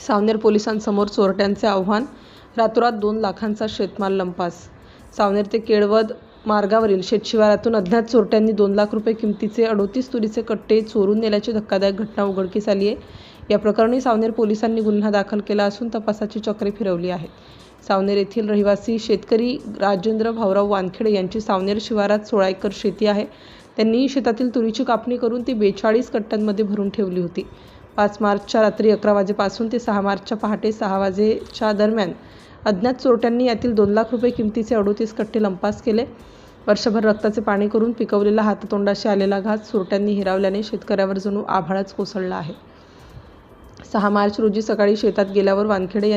सावनेर पोलिसांसमोर चोरट्यांचे आव्हान, रातोरात 2 लाखांचा शेतमाल लंपास. सावनेर ते केळवद मार्गावरील शेतशिवारातून अज्ञात चोरट्यांनी 2 लाख रुपये किमतीचे 38 तुरीचे कट्टे चोरून नेल्याची धक्कादायक घटना उघडकीस आली आहे. या प्रकरणी सावनेर पोलिसांनी गुन्हा दाखल केला असून तपासाची चक्रे फिरवली आहेत. सावनेर येथील रहिवासी शेतकरी राजेंद्र भाऊराव वानखेडे यांची सावनेर शिवारात 16 एकर शेती आहे. त्यांनी शेतातील तुरीची कापणी करून ती 42 कट्ट्यांमध्ये भरून ठेवली होती. 5 मार्चच्या रात्री 11 वाजेपासून ते 6 मार्चच्या पहाटे 6 वाजेच्या दरम्यान अज्ञात चोरट्यांनी यातील 2 लाख रुपये किमतीचे 38 कट्टे लंपास केले. वर्षभर रक्ताचे पाणी करून पिकवलेला हाततोंडाशी आलेला घास चोरट्यांनी हिरावल्याने शेतकऱ्यावर जणू आभाळच कोसळला आहे. 6 मार्च रोजी सकाळी शेतात गेल्यावर वानखेडे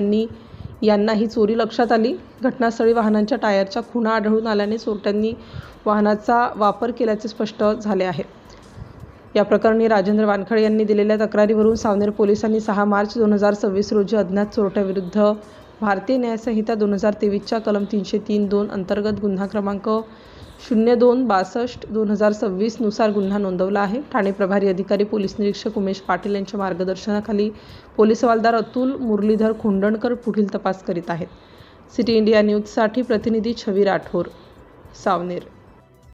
यांना ही चोरी लक्षात आली. घटनास्थळी वाहनांच्या टायरच्या खुणा आढळून आल्याने चोरट्यांनी वाहनाचा वापर केल्याचे स्पष्ट झाले आहे. या प्रकरणी राजेंद्र वानखेडे यांनी दिलेल्या तक्रारीवरून सावनेर पोलिसांनी 6 मार्च 2026 रोजी अज्ञात चोरट्याविरुद्ध भारतीय न्याय संहिता 2023च्या कलम 303(2) अंतर्गत गुन्हा क्रमांक 0262/2026 नुसार गुन्हा नोंदवला आहे. ठाणे प्रभारी अधिकारी पोलीस निरीक्षक उमेश पाटील यांच्या मार्गदर्शनाखाली पोलीस हवालदार अतुल मुरलीधर खोंडणकर पुढील तपास करीत आहेत. सिटी इंडिया न्यूजसाठी प्रतिनिधी छवी राठोर, सावनेर.